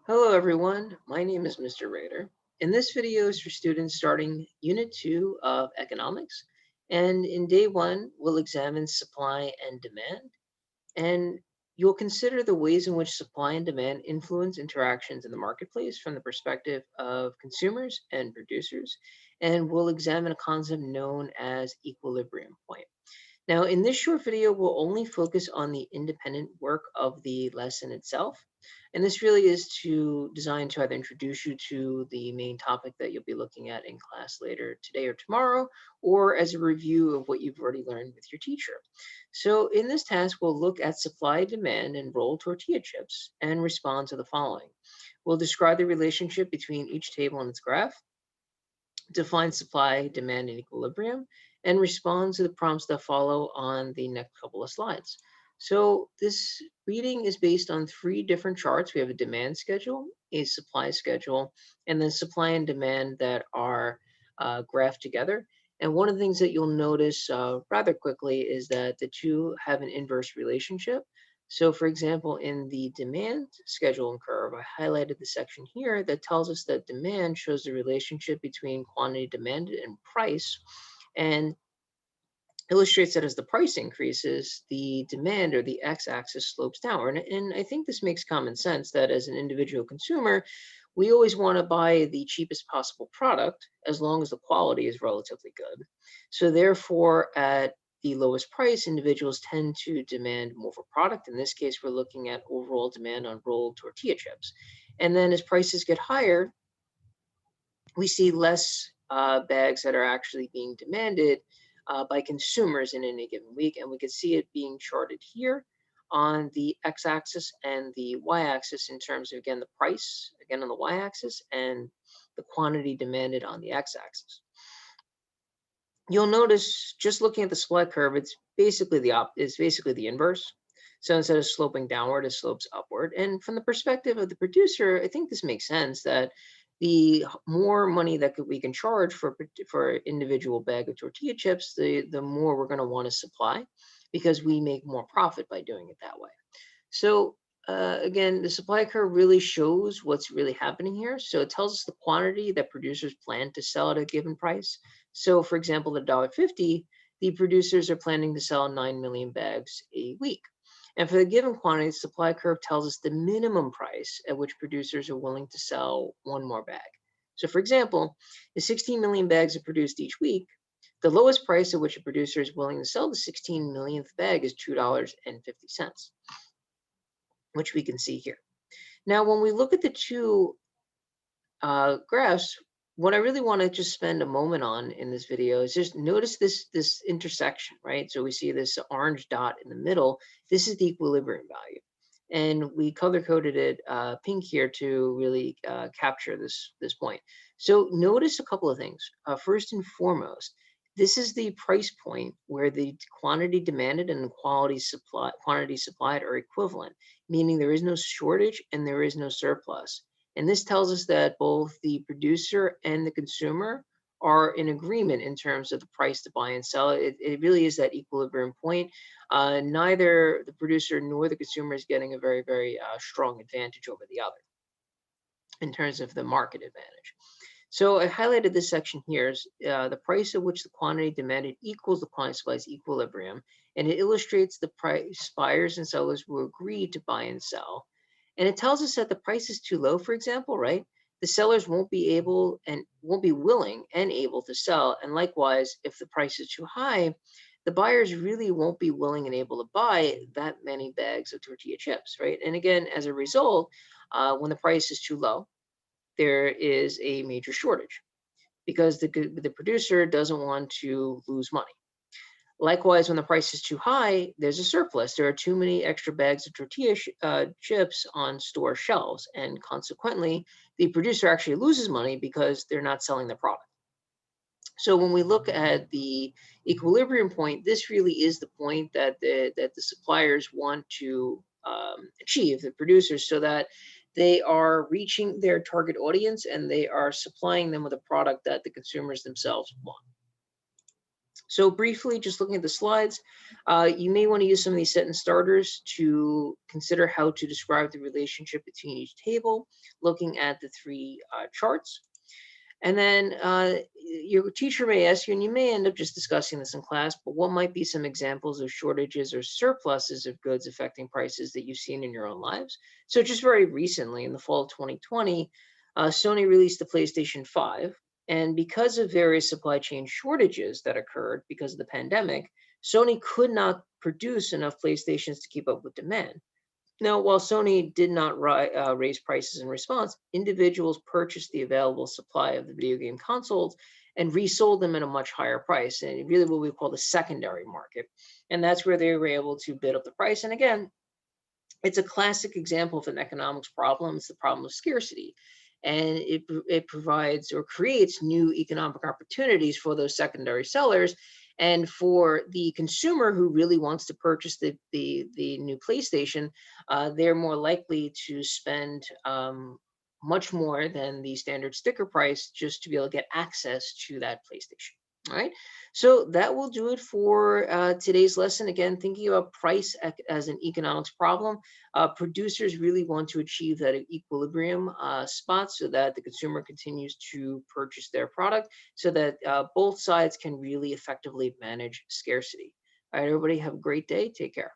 Hello everyone, my name is Mr. Rader, and this video is for students starting Unit 2 of Economics. And in day 1, we'll examine supply and demand, and you'll consider the ways in which supply and demand influence interactions in the marketplace from the perspective of consumers and producers, and we'll examine a concept known as equilibrium point. Now, in this short video, we'll only focus on the independent work of the lesson itself. And this really is designed to either introduce you to the main topic that you'll be looking at in class later today or tomorrow, or as a review of what you've already learned with your teacher. So in this task, we'll look at supply, demand, and rolled tortilla chips and respond to the following. We'll describe the relationship between each table and its graph, define supply, demand, and equilibrium, and respond to the prompts that follow on the next couple of slides. So this reading is based on three different charts. We have a demand schedule, a supply schedule, and then supply and demand that are graphed together. And one of the things that you'll notice rather quickly is that the two have an inverse relationship. So for example, in the demand schedule and curve, I highlighted the section here that tells us that demand shows the relationship between quantity demanded and price, and illustrates that as the price increases, the demand or the x-axis slopes downward. And I think this makes common sense that as an individual consumer, we always want to buy the cheapest possible product as long as the quality is relatively good. So therefore, at the lowest price, individuals tend to demand more of a product. In this case, we're looking at overall demand on rolled tortilla chips. And then as prices get higher, we see less bags that are actually being demanded by consumers in any given week. And we can see it being charted here on the x-axis and the y-axis in terms of, again, the price, again, on the y-axis, and the quantity demanded on the x-axis. You'll notice just looking at the supply curve, it's basically the inverse. So instead of sloping downward, it slopes upward. And from the perspective of the producer, I think this makes sense that the more money that we can charge for individual bag of tortilla chips, the more we're going to want to supply, because we make more profit by doing it that way. So again, the supply curve really shows what's really happening here. So it tells us the quantity that producers plan to sell at a given price. So for example, at $1.50, the producers are planning to sell 9 million bags a week. And for the given quantity, the supply curve tells us the minimum price at which producers are willing to sell one more bag. So for example, if 16 million bags are produced each week, the lowest price at which a producer is willing to sell the 16 millionth bag is $2.50, which we can see here. Now, when we look at the two graphs, what I really want to just spend a moment on in this video is just notice this intersection, right? So we see this orange dot in the middle. This is the equilibrium value. And we color-coded it pink here to really capture this point. So notice a couple of things. First and foremost, this is the price point where the quantity demanded and the quantity supplied are equivalent, meaning there is no shortage and there is no surplus. And this tells us that both the producer and the consumer are in agreement in terms of the price to buy and sell. It really is that equilibrium point. Neither the producer nor the consumer is getting a very strong advantage over the other in terms of the market advantage. So I highlighted this section here, the price at which the quantity demanded equals the quantity supplies equilibrium, and it illustrates the price buyers and sellers will agree to buy and sell. And it tells us that the price is too low, for example, right? The sellers won't be willing and able to sell. And likewise, if the price is too high, the buyers really won't be willing and able to buy that many bags of tortilla chips, right? And again, as a result, when the price is too low, there is a major shortage because the producer doesn't want to lose money. Likewise, when the price is too high, there's a surplus. There are too many extra bags of tortilla chips on store shelves, and consequently, the producer actually loses money because they're not selling the product. So when we look at the equilibrium point, this really is the point that the suppliers want to achieve, the producers, so that they are reaching their target audience and they are supplying them with a product that the consumers themselves want. So briefly, just looking at the slides, you may want to use some of these sentence starters to consider how to describe the relationship between each table, looking at the three charts. And then your teacher may ask you, and you may end up just discussing this in class, but what might be some examples of shortages or surpluses of goods affecting prices that you've seen in your own lives? So just very recently, in the fall of 2020, Sony released the PlayStation 5. And because of various supply chain shortages that occurred because of the pandemic, Sony could not produce enough PlayStations to keep up with demand. Now, while Sony did not raise prices in response, individuals purchased the available supply of the video game consoles and resold them at a much higher price, and really what we call the secondary market. And that's where they were able to bid up the price. And again, it's a classic example of an economics problem. It's the problem of scarcity. And it provides or creates new economic opportunities for those secondary sellers. And for the consumer who really wants to purchase the new PlayStation, they're more likely to spend much more than the standard sticker price just to be able to get access to that PlayStation. All right. So that will do it for today's lesson. Again, thinking about price as an economics problem. Producers really want to achieve that equilibrium spot so that the consumer continues to purchase their product so that both sides can really effectively manage scarcity. All right, everybody, have a great day. Take care.